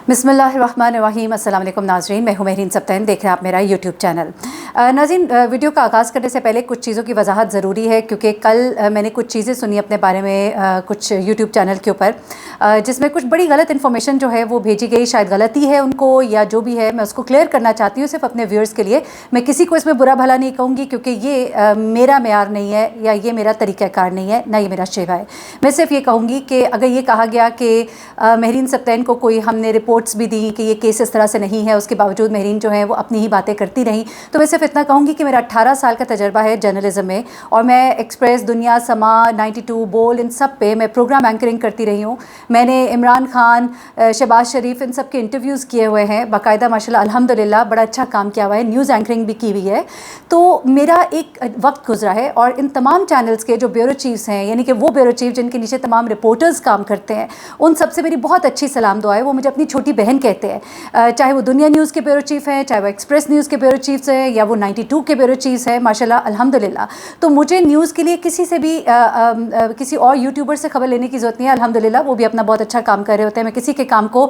बिस्मिल्लाहिर्रहमानिर्रहीम। अस्सलाम वालेकुम नाज़रीन, मैं हूं महरीन सब्तैन, देख रहे हैं आप मेरा यूट्यूब चैनल। नाज़रीन, वीडियो का आगाज़ करने से पहले कुछ चीज़ों की वजाहत ज़रूरी है, क्योंकि कल मैंने कुछ चीज़ें सुनी अपने बारे में कुछ यूट्यूब चैनल के ऊपर, जिसमें कुछ बड़ी गलत इन्फॉर्मेशन जो है वो भेजी गई। शायद गलती है उनको या जो भी है, मैं उसको क्लियर करना चाहती हूँ सिर्फ अपने व्यूअर्स के लिए। मैं किसी को इसमें बुरा भला नहीं कहूँगी, क्योंकि ये मेरा मेयार नहीं है या ये मेरा तरीक़ाकार नहीं है, ना ये मेरा शेवा है। मैं सिर्फ ये कहूँगी कि अगर ये कहा गया कि महरीन सब्तैन को कोई हमने रिपोर्ट्स भी दी कि ये केस इस तरह से नहीं है, उसके बावजूद महरीन जो है वो अपनी ही बातें करती रहीं, तो मैं सिर्फ इतना कहूँगी कि मेरा 18 साल का तजर्बा है जर्नलिज्म में, और मैं एक्सप्रेस, दुनिया, समा, 92, बोल, इन सब पे मैं प्रोग्राम एंकरिंग करती रही हूँ। मैंने इमरान खान, शहबाज शरीफ, इन सब के इंटरव्यूज़ किए हुए हैं बाकायदा, माशाल्लाह अल्हम्दुलिल्लाह बड़ा अच्छा काम किया हुआ है। न्यूज़ एंकरिंग भी की हुई है। तो मेरा एक वक्त गुजरा है, और इन तमाम चैनल्स के जो ब्यूरो चीफ्स हैं, यानी कि वो ब्यूरो चीफ जिनके नीचे तमाम रिपोर्टर्स काम करते हैं, उन सबसे मेरी बहुत अच्छी सलाम दुआ है। वो मुझे अपनी छोटी बहन कहते हैं, चाहे वो दुनिया न्यूज़ के ब्यूरो चीफ हैं, चाहे वो एक्सप्रेस न्यूज़ के ब्यूरो चीफ्स हैं, या वो 92 के ब्यूरो चीफ्स हैं, माशाल्लाह अल्हम्दुलिल्लाह। तो मुझे न्यूज़ के लिए किसी से भी किसी और यूट्यूबर से खबर लेने की ज़रूरत नहीं है। अल्हम्दुलिल्लाह वो भी अपना बहुत अच्छा काम कर रहे होते हैं। मैं किसी के काम को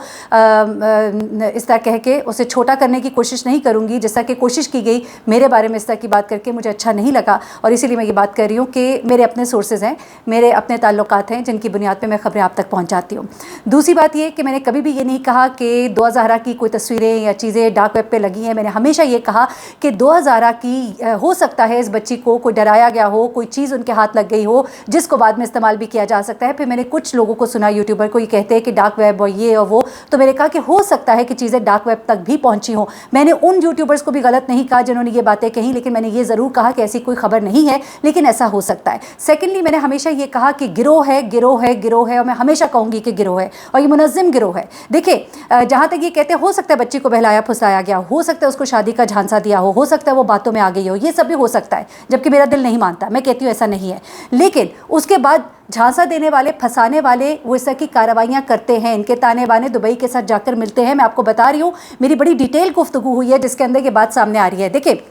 इस तरह कह के उसे छोटा करने की कोशिश नहीं करूँगी, जिस तरह की कोशिश की गई मेरे बारे में इस तरह की बात करके मुझे अच्छा नहीं लगा, और इसीलिए मैं ये बात कर रही हूँ कि मेरे अपने सोर्सेज़ हैं, मेरे अपने ताल्लुकात हैं, जिनकी बुनियाद पर मैं खबरें आप तक पहुँचाती हूँ। दूसरी बात ये कि मैंने कभी भी ये नहीं कहा कि 2000 की कोई तस्वीरें या चीज़ें डार्क वेब पे लगी हैं। मैंने हमेशा ये कहा कि 2000 की हो सकता है इस बच्ची को कोई डराया गया हो, कोई चीज़ उनके हाथ लग गई हो जिसको बाद में इस्तेमाल भी किया जा सकता है। फिर मैंने कुछ लोगों को सुना, यूट्यूबर को, ये कहते हैं कि डार्क वेब और ये और वो, तो मैंने कहा कि हो सकता है कि चीज़ें डार्क वेब तक भी पहुँची हों। मैंने उन यूट्यूबर्स को भी गलत नहीं कहा जिन्होंने ये बातें कहीं, लेकिन मैंने ये ज़रूर कहा कि ऐसी कोई खबर नहीं है, लेकिन ऐसा हो सकता है। सेकेंडली, मैंने हमेशा ये कहा कि गिरोह है, गिरोह है, गिरोह है, और मैं हमेशा कहूँगी कि गिरोह है, और ये मुनज़्ज़म गिरोह है। देखिए, जहाँ तक ये कहते हो सकता है बच्ची को बहलाया फुसलाया गया, हो सकता है उसको शादी का झांसा दिया हो सकता है वो बातों में आ गई हो, ये सब भी हो सकता है, जबकि मेरा दिल नहीं मानता। मैं कहती हूँ ऐसा नहीं है, लेकिन उसके बाद झांसा देने वाले, फंसाने वाले, वो इस तरह की कार्रवाइयाँ करते हैं। इनके ताने बाने दुबई के साथ जाकर मिलते हैं। मैं आपको बता रही हूँ, मेरी बड़ी डिटेल गुफ्तगू हुई है जिसके अंदर ये बात सामने आ रही है। देखिए,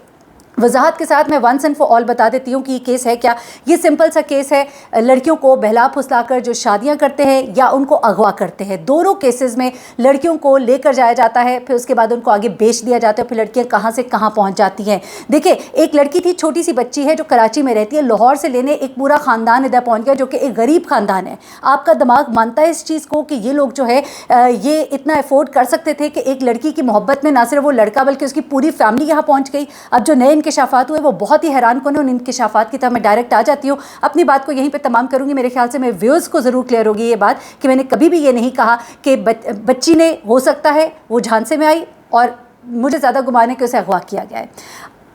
वजाहत के साथ मैं वंस एंड फॉर ऑल बता देती हूँ कि ये केस है क्या। ये सिंपल सा केस है, लड़कियों को बहला फुसला कर जो शादियाँ करते हैं या उनको अगवा करते हैं। दोनों केसेस में लड़कियों को लेकर जाया जाता है, फिर उसके बाद उनको आगे बेच दिया जाता है, फिर लड़कियाँ कहाँ से कहाँ पहुँच जाती हैं। देखिए, एक लड़की थी, छोटी सी बच्ची है जो कराची में रहती है, लाहौर से लेने एक पूरा ख़ानदान इधर पहुँच गया, जो कि एक गरीब ख़ानदान है। आपका दिमाग मानता है इस चीज़ को कि ये लोग जो है ये इतना अफोर्ड कर सकते थे कि एक लड़की की मोहब्बत में ना सिर्फ वो लड़का बल्कि उसकी पूरी फैमिली यहाँ पहुँच गई। अब जो नए इंकशाफात हुए वो बहुत ही हैरान कौन है। उन इंकशाफात की तरफ मैं डायरेक्ट आ जाती हूँ, अपनी बात को यहीं पे तमाम करूँगी। मेरे ख्याल से मेरे व्यूअर्स को ज़रूर क्लियर होगी ये बात कि मैंने कभी भी ये नहीं कहा कि बच्ची ने, हो सकता है वो झांसे में आई और मुझे ज़्यादा गुमान है कि उसे अगवा किया गया है।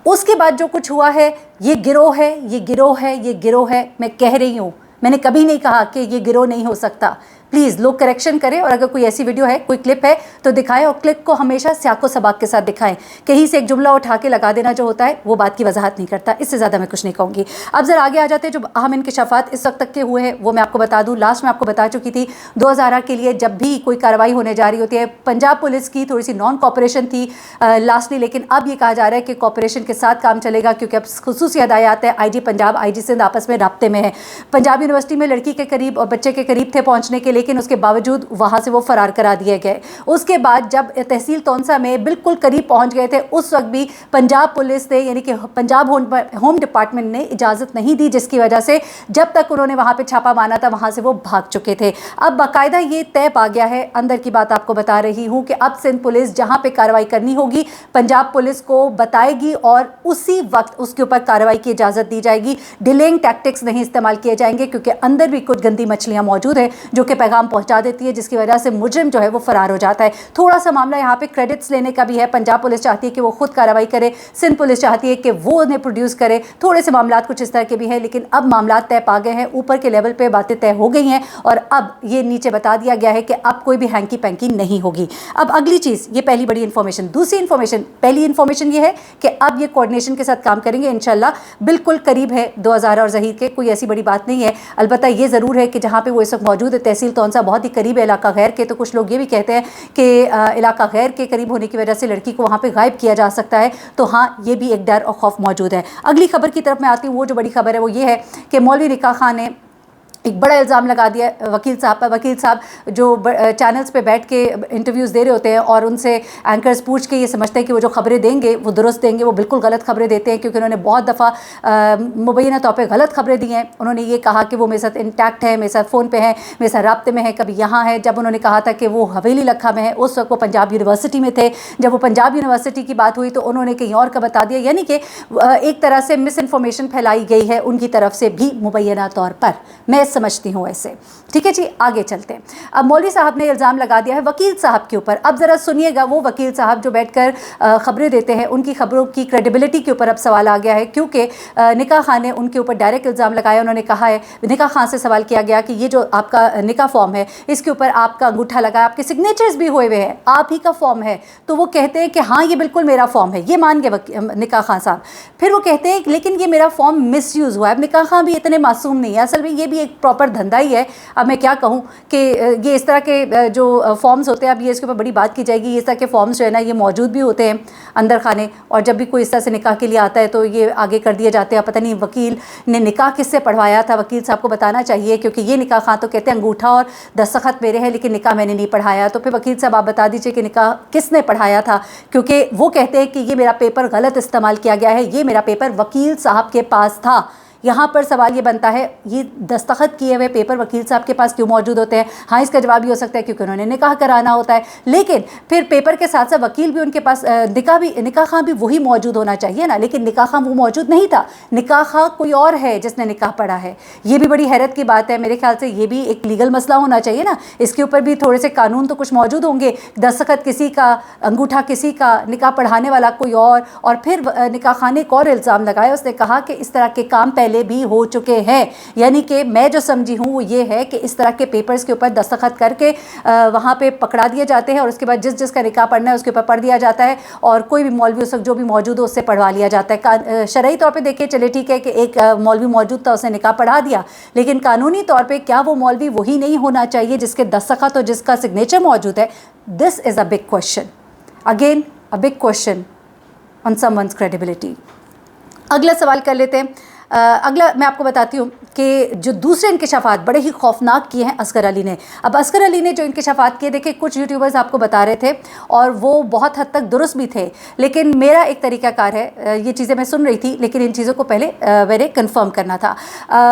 उसके बाद जो कुछ हुआ है, ये गिरोह है, ये गिरोह है, ये गिरोह है। मैं कह रही हूँ, मैंने कभी नहीं कहा कि ये गिरोह नहीं हो सकता। प्लीज़ लोग करेक्शन करें, और अगर कोई ऐसी वीडियो है, कोई क्लिप है तो दिखाएं, और क्लिप को हमेशा सियाको सबाक के साथ दिखाएं। कहीं से एक जुमला उठा के लगा देना जो होता है वो बात की वजाहत नहीं करता। इससे ज़्यादा मैं कुछ नहीं कहूँगी। अब ज़रा आगे आ जाते हैं। जो अहम इंकशाफात इस वक्त तक के हुए हैं वो मैं आपको बता दूँ। लास्ट में आपको बता चुकी थी, 2000 के लिए जब भी कोई कार्रवाई होने जा रही होती है, पंजाब पुलिस की थोड़ी सी नॉन कॉपरेशन थी लास्टली, लेकिन अब ये कहा जा रहा है कि कॉपरेशन के साथ काम चलेगा, क्योंकि अब खुसूसी हदायत है। IG पंजाब, IG सिंध आपस में राब्ते में है। पंजाब यूनिवर्सिटी में लड़की के करीब और बच्चे के करीब थे पहुँचने के, लेकिन उसके बावजूद वहां से वो फरार करा दिए गए। उसके बाद जब तहसील तौंसा में बिल्कुल करीब पहुंच गए थे, उस वक्त भी पंजाब पुलिस ने, यानी कि पंजाब होम डिपार्टमेंट ने इजाज़त नहीं दी, जिसकी वजह से जब तक उन्होंने वहां पे छापा मारा था वहां से वो भाग चुके थे। अब बाकायदा ये तय पा गया है, अंदर की बात आपको बता रही हूँ, कि अब सिंध पुलिस जहां पे कार्रवाई करनी होगी पंजाब पुलिस को बताएगी और उसी वक्त उसके ऊपर कार्रवाई की इजाज़त दी जाएगी। डिलेइंग टैक्टिक्स नहीं इस्तेमाल किए जाएंगे, क्योंकि अंदर भी कुछ गंदी मछलियाँ मौजूद है जो कि पैगाम पहुँचा देती है, जिसकी वजह से मुजरिम जो है वो फरार हो जाता है। थोड़ा सा मामला यहाँ पे क्रेडिट्स लेने का भी है। पंजाब पुलिस चाहती है कि वो खुद कार्रवाई करे, सिंध पुलिस चाहती है कि वो उन्हें प्रोड्यूस करे। थोड़े से मामला कुछ इस तरह के भी हैं, लेकिन अब मामला तय पा गए हैं, ऊपर के लेवल पे बातें तय हो गई हैं, और अब ये नीचे बता दिया गया है कि अब कोई भी हैंकी पैंकी नहीं होगी। अब अगली चीज़, ये पहली बड़ी इन्फॉर्मेशन। दूसरी इन्फॉर्मेशन, पहली इन्फॉर्मेशन ये है कि अब ये कोऑर्डिनेशन के साथ काम करेंगे इंशाल्लाह। बिल्कुल करीब है 2000 और ज़हीर के, कोई ऐसी बड़ी बात नहीं है। अलबत्ता ये ज़रूर है कि जहाँ पे वो इस वक्त मौजूद है, तहसील तौंसा बहुत ही करीब है इलाका गैर के, तो कुछ लोग ये भी कहते हैं कि इलाका गैर के करीब होने की वजह से लड़की को वहाँ पे गायब किया जा सकता है। तो हाँ, ये भी एक डर और खौफ मौजूद है। अगली खबर की तरफ मैं आती हूँ। वो जो बड़ी खबर है वो ये है कि मौलवी निकाह खान ने एक बड़ा इल्ज़ाम लगा दिया वकील साहब पर। वकील साहब जो चैनल्स पे बैठ के इंटरव्यूज़ दे रहे होते हैं और उनसे एंकर्स पूछ के ये समझते हैं कि वो जो खबरें देंगे वो दुरुस्त देंगे, वो बिल्कुल गलत खबरें देते हैं, क्योंकि उन्होंने बहुत दफ़ा मुबैना तौर पे गलत खबरें दी हैं। उन्होंने ये कहा कि वो मेरे साथ इंटैक्ट है, मेरे साथ फ़ोन पे है, मेरे साथ राब्ते में है, कभी यहाँ है। जब उन्होंने कहा था कि वो हवेली लखा में है, उस वक्त वो पंजाब यूनिवर्सिटी में थे। जब वो पंजाब यूनिवर्सिटी की बात हुई तो उन्होंने कहीं और का बता दिया, यानी कि एक तरह से मिस इन्फॉर्मेशन फैलाई गई है उनकी तरफ से भी मुबैना तौर पर, मैं समझती हूँ ऐसे। ठीक है जी, आगे चलते हैं। अब मौलवी साहब ने इल्ज़ाम लगा दिया है वकील साहब के ऊपर। अब ज़रा सुनिएगा, वो वकील साहब जो बैठकर ख़बरें देते हैं, उनकी ख़बरों की क्रेडिबिलिटी के ऊपर अब सवाल आ गया है, क्योंकि निकाह खान ने उनके ऊपर डायरेक्ट इल्ज़ाम लगाया। उन्होंने कहा है, निकाह खान से सवाल किया गया कि ये जो आपका निकाह फॉर्म है, इसके ऊपर आपका अंगूठा लगा है, आपके सिग्नेचर्स भी हुए हुए हैं, आप ही का फॉर्म है। तो वो कहते हैं कि हाँ ये बिल्कुल मेरा फॉर्म है, ये मान गए निकाह खान साहब। फिर वो कहते हैं लेकिन ये मेरा फॉर्म मिसयूज़ हुआ है। अब निकाह खान भी इतने मासूम नहीं है, असल में ये भी एक प्रॉपर धंधा ही है। अब मैं क्या कहूँ कि ये इस तरह के जो फॉर्म्स होते हैं, अब ये इसके ऊपर बड़ी बात की जाएगी, इस तरह के फॉर्म्स जो है ना ये मौजूद भी होते हैं अंदर खाने, और जब भी कोई इस तरह से निकाह के लिए आता है तो ये आगे कर दिए जाते हैं। पता नहीं वकील ने निकाह किससे पढ़वाया था, वकील साहब को बताना चाहिए, क्योंकि ये निकाह खां तो कहते हैं अंगूठा और दस्तखत मेरे हैं लेकिन निकाह मैंने नहीं पढ़ाया। तो फिर वकील साहब आप बता दीजिए कि निकाह किसने पढ़ाया था, क्योंकि वो कहते हैं कि ये मेरा पेपर गलत इस्तेमाल किया गया है, ये मेरा पेपर वकील साहब के पास था। यहाँ पर सवाल ये बनता है, ये दस्तखत किए हुए पेपर वकील साहब के पास क्यों मौजूद होते हैं? हाँ, इसका जवाब ये हो सकता है क्योंकि उन्होंने निकाह कराना होता है, लेकिन फिर पेपर के साथ साथ वकील भी उनके पास, निकाह खां भी वही मौजूद होना चाहिए ना, लेकिन निकाह खां वो मौजूद नहीं था, निकाह खां कोई और है जिसने निकाह पढ़ा है। ये भी बड़ी हैरत की बात है। मेरे ख्याल से ये भी एक लीगल मसला होना चाहिए ना, इसके ऊपर भी थोड़े से कानून तो कुछ मौजूद होंगे। दस्तखत किसी का, अंगूठा किसी का, निकाह पढ़ाने वाला कोई और फिर निकाह खां ने एक और इल्ज़ाम लगाया। उसने कहा कि इस तरह के काम पहले भी हो चुके हैं, यानी कि मैं जो समझी हूँ वो ये है कि इस तरह के पेपर्स के ऊपर दस्तखत करके वहाँ पे पकड़ा दिए जाते हैं और उसके बाद जिसका निकाह पढ़ना है उसके ऊपर पढ़ दिया जाता है, और कोई भी मौलवी उस वक्त जो भी मौजूद हो उससे पढ़वा लिया जाता है। शरई तौर पे देखिए, चले ठीक है कि एक मौलवी मौजूद था, उसने निकाह पढ़ा दिया, लेकिन कानूनी तौर पे क्या वो मौलवी वही नहीं होना चाहिए जिसके दस्तखत और जिसका सिग्नेचर मौजूद है? This is a big question, again a big question on someone's credibility. अगला सवाल कर लेते हैं। अगला मैं आपको बताती हूँ कि जो दूसरे इंकशाफात बड़े ही खौफनाक किए हैं असगर अली ने। अब असगर अली ने जो इंकशाफात किए, देखिए कुछ यूट्यूबर्स आपको बता रहे थे और वो बहुत हद तक दुरुस्त भी थे, लेकिन मेरा एक तरीक़ाकार है, ये चीज़ें मैं सुन रही थी लेकिन इन चीज़ों को पहले मैंने कंफर्म करना था।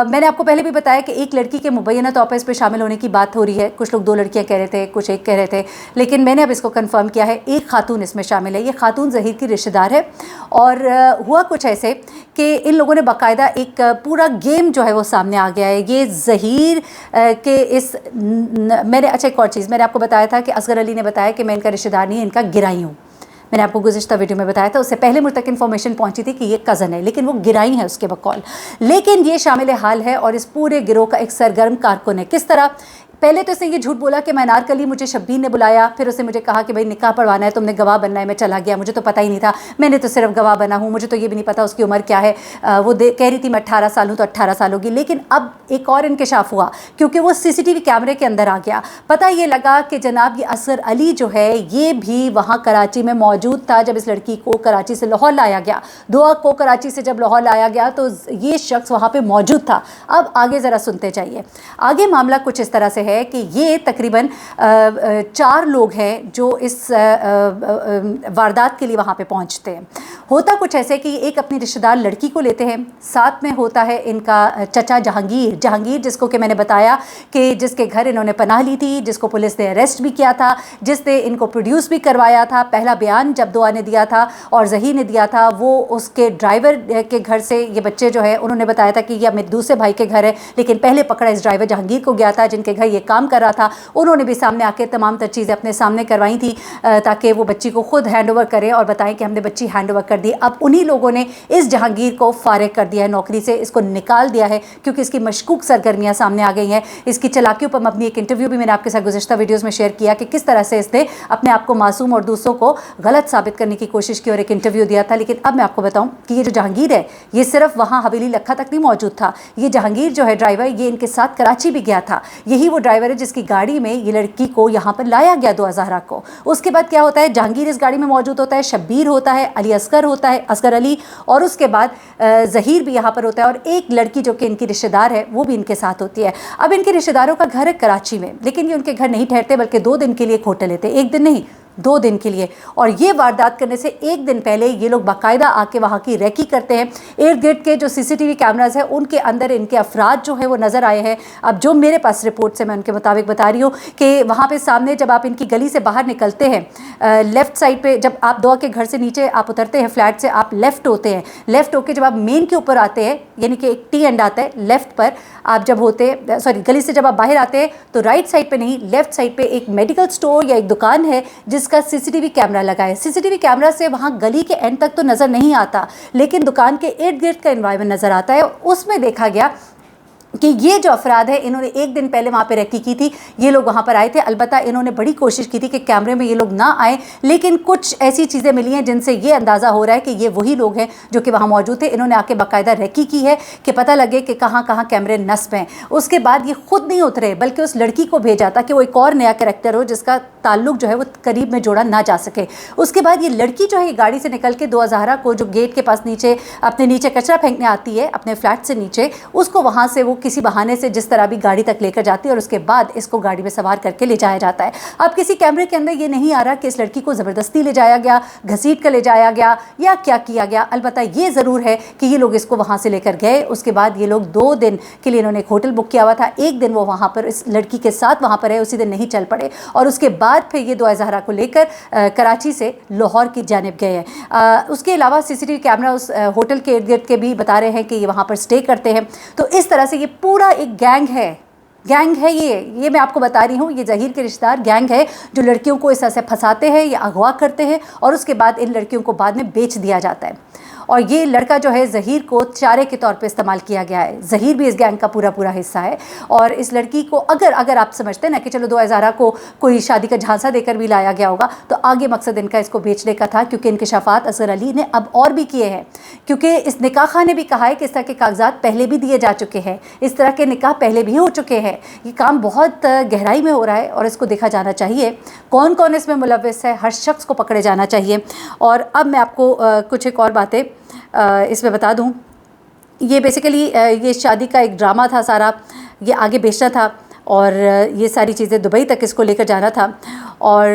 मैंने आपको पहले भी बताया कि एक लड़की के मुबैना तौर पर इस पर शामिल होने की बात हो रही है। कुछ लोग 2 लड़कियाँ कह रहे थे, कुछ एक कह रहे थे, लेकिन मैंने अब इसको कन्फर्म किया है, एक खातून इसमें शामिल है। ये खातून ज़हीर की रिश्तेदार है और हुआ कुछ ऐसे कि इन लोगों ने बाकायदा एक पूरा गेम जो है वो सामने आ गया है। ये ज़हीर के इस मैंने अच्छा एक और चीज़ मैंने आपको बताया था कि असगर अली ने बताया कि मैं इनका रिश्तेदार नहीं, इनका गिराई हूँ। मैंने आपको गुज़िश्ता वीडियो में बताया था, उससे पहले मुझ तक इन्फॉर्मेशन पहुंची थी कि ये कज़न है, लेकिन वो गिराई है उसके बकौल। लेकिन ये शामिल हाल है और इस पूरे गिरोह का एक सरगर्म कारकुन है। किस तरह? पहले तो इसने ये झूठ बोला कि मैं अनारकली, मुझे शब्बीर ने बुलाया, फिर उसने मुझे कहा कि भाई निकाह पढ़वाना है, तुमने गवाह बनना है। मैं चला गया, मुझे तो पता ही नहीं था, मैंने तो सिर्फ गवाह बना हूँ, मुझे तो ये भी नहीं पता उसकी उम्र क्या है। वो कह रही थी मैं 18 साल हूँ, तो 18 साल होगी। लेकिन अब एक और इंकशाफ हुआ, क्योंकि वो सीसीटीवी कैमरे के अंदर आ गया। पता ये लगा कि जनाब ये असगर अली जो है ये भी वहाँ कराची में मौजूद था जब इस लड़की को कराची से लाहौर लाया गया। 2 अक्टूबर को कराची से जब लाहौर लाया गया तो ये शख्स वहाँ पर मौजूद था। अब आगे ज़रा सुनते जाइए। आगे मामला कुछ इस तरह से है कि ये तकरीबन 4 लोग हैं जो इस वारदात के लिए वहाँ पे पहुँचते हैं। होता कुछ ऐसे कि एक अपनी रिश्तेदार लड़की को लेते हैं, साथ में होता है इनका चचा जहांगीर जिसको कि मैंने बताया कि जिसके घर इन्होंने पनाह ली थी, जिसको पुलिस ने अरेस्ट भी किया था, जिसने इनको प्रोड्यूस भी करवाया था। पहला बयान जब दुआ ने दिया था और ज़हीर ने दिया था, वो उसके ड्राइवर के घर से ये बच्चे जो है उन्होंने बताया था कि यह मेरे दूसरे भाई के घर है, लेकिन पहले पकड़ा इस ड्राइवर जहांगीर को गया था जिनके घर ये काम कर रहा था। उन्होंने भी सामने आके तमाम तर चीज़ें अपने सामने करवाई थी ताकि वो बच्ची को खुद हैंड ओवर करें और बताएं कि हमने बच्ची हैंड ओवर कर दी। अब उन्हीं लोगों ने इस जहांगीर को फारिग कर दिया है नौकरी से, इसको निकाल दिया है क्योंकि इसकी मशकूक सरगर्मियाँ सामने आ गई हैं। इसकी चालाकियों पर मबनी एक इंटरव्यू भी मैंने आपके साथ गुज़िश्ता वीडियोज़ में शेयर किया कि किस तरह से इसने अपने आप को मासूम और दूसरों को गलत साबित करने की कोशिश की और एक इंटरव्यू दिया था। लेकिन अब मैं आपको बताऊँ कि ये जो जहांगीर है ये सिर्फ वहाँ हवेली लखा तक नहीं मौजूद था। ये जहांगीर जो है ड्राइवर, ये इनके साथ कराची भी गया था। यही वो ड्राइवर है जिसकी गाड़ी में ये लड़की को यहाँ पर लाया गया 2 ज़हरा को। उसके बाद क्या होता है, जहांगीर इस गाड़ी में मौजूद होता है, शब्बीर होता है, अली असगर होता है, असगर अली, और उसके बाद ज़हीर भी यहाँ पर होता है, और एक लड़की जो कि इनकी रिश्तेदार है वो भी इनके साथ होती है। अब इनके रिश्तेदारों का घर है कराची में, लेकिन ये उनके घर नहीं ठहरते बल्कि 2 दिन के लिए एक होटल लेते, 1 दिन नहीं 2 दिन के लिए। और ये वारदात करने से 1 दिन पहले ये लोग बाकायदा आके वहाँ की रेकी करते हैं। इर्द गिर्द के जो CCTV कैमराज है उनके अंदर इनके अफराद जो है वो नज़र आए हैं। अब जो मेरे पास रिपोर्ट से मैं उनके मुताबिक बता रही हूँ कि वहाँ पे सामने जब आप इनकी गली से बाहर निकलते हैं, लेफ़्ट साइड पे जब आप दुआ के घर से नीचे आप उतरते हैं, फ्लैट से आप लेफ़्ट होते हैं, लेफ़्ट होके जब आप मेन के ऊपर आते हैं, यानी कि एक T एंड आता है लेफ़्ट पर, आप जब होते गली से जब आप बाहर आते हैं तो राइट साइड पे नहीं, लेफ़्ट साइड पे एक मेडिकल स्टोर या एक दुकान है जिसका CCTV कैमरा लगा है। CCTV कैमरा से वहाँ गली के एंड तक तो नज़र नहीं आता, लेकिन दुकान के इर्द गिर्द का एनवायरनमेंट नज़र आता है। उसमें देखा गया कि ये जो अफराद है इन्होंने 1 दिन पहले वहाँ पे रेकी की थी, ये लोग वहाँ पर आए थे। अलबत्ता इन्होंने बड़ी कोशिश की थी कि कैमरे में ये लोग ना आए, लेकिन कुछ ऐसी चीज़ें मिली हैं जिनसे ये अंदाज़ा हो रहा है कि ये वही लोग हैं जो कि वहाँ मौजूद थे। इन्होंने आके बाकायदा रेकी की है कि पता लगे कि कहाँ कहाँ कैमरे नस्ब हैं। उसके बाद ये खुद नहीं उतरे बल्कि उस लड़की को भेजा ताकि वो एक और नया कैरेक्टर हो जिसका ताल्लुक जो है वो करीब में जोड़ा ना जा सके। उसके बाद ये लड़की जो है गाड़ी से निकल के 2 ज़हरा को, जो गेट के पास नीचे अपने नीचे कचरा फेंकने आती है अपने फ्लैट से नीचे, उसको वहाँ से वो किसी बहाने से जिस तरह भी गाड़ी तक लेकर जाती है और उसके बाद इसको गाड़ी में सवार करके ले जाया जाता है। अब किसी कैमरे के अंदर ये नहीं आ रहा कि इस लड़की को ज़बरदस्ती ले जाया गया, घसीट कर ले जाया गया या क्या किया गया। अलबत्ता ये ज़रूर है कि ये लोग इसको वहाँ से लेकर गए। उसके बाद ये लोग 2 दिन के लिए इन्होंने एक होटल बुक किया हुआ था, 1 दिन वो वहाँ पर इस लड़की के साथ वहाँ पर है, उसी दिन नहीं चल पड़े और उसके बाद फिर ये 2 ज़हरा को लेकर कराची से लाहौर की जानिब गए हैं। उसके अलावा CCTV कैमरा उस होटल के इर्द गिर्द के भी बता रहे हैं कि ये वहाँ पर स्टे करते हैं। तो इस तरह से ये पूरा एक गैंग है ये मैं आपको बता रही हूँ। ये ज़हीर के रिश्तेदार गैंग है जो लड़कियों को इस तरह से फंसाते हैं या अगवा करते हैं और उसके बाद इन लड़कियों को बाद में बेच दिया जाता है। और ये लड़का जो है ज़हीर को चारे के तौर पे इस्तेमाल किया गया है। ज़हीर भी इस गैंग का पूरा हिस्सा है। और इस लड़की को अगर आप समझते हैं ना कि चलो 2 ज़हरा को कोई शादी का झांसा देकर भी लाया गया होगा, तो आगे मकसद इनका इसको बेचने का था, क्योंकि इंकशाफात असगर अली ने अब और भी किए हैं। क्योंकि इस निकाह खां ने भी कहा है कि इस तरह के कागजात पहले भी दिए जा चुके हैं, इस तरह के निकाह पहले भी हो चुके हैं। ये काम बहुत गहराई में हो रहा है और इसको देखा जाना चाहिए कौन कौन इसमें मुलव्विस है, हर शख्स को पकड़े जाना चाहिए। और अब मैं आपको कुछ एक और बातें इसमें बता दूं। ये बेसिकली ये शादी का एक ड्रामा था सारा, ये आगे बेचना था और ये सारी चीज़ें दुबई तक इसको लेकर जाना था। और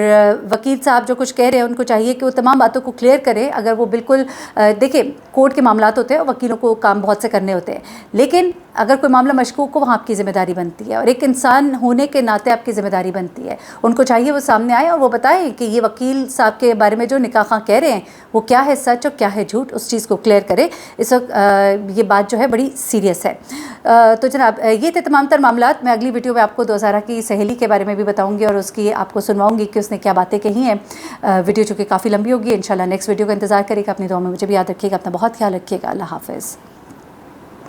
वकील साहब जो कुछ कह रहे हैं उनको चाहिए कि वो तमाम बातों को क्लियर करें। अगर वो बिल्कुल देखिए, कोर्ट के मामलात होते हैं और वकीलों को काम बहुत से करने होते हैं, लेकिन अगर कोई मामला मशकूक हो वहाँ आपकी ज़िम्मेदारी बनती है और एक इंसान होने के नाते आपकी ज़िम्मेदारी बनती है। उनको चाहिए वो सामने आए और वो बताएं कि ये वकील साहब के बारे में जो निकाह खां कह रहे हैं वो क्या है सच और क्या है झूठ, उस चीज़ को क्लियर करें। इस वक्त ये बात जो है बड़ी सीरियस है। तो जनाब, ये थे तमाम तर मामलात। मैं अगली वीडियो में आपको 2 ज़हरा की सहेली के बारे में भी बताऊँगी और उसकी आपको सुनवाऊँगी कि उसने क्या बातें कही हैं। वीडियो चूँकि काफ़ी लंबी होगी, इंशाल्लाह नेक्स्ट वीडियो का इंतज़ार करेगा। अपनी दुआ में मुझे भी याद रखिएगा, अपना बहुत ख्याल रखिएगा। अल्लाह हाफ़िज़।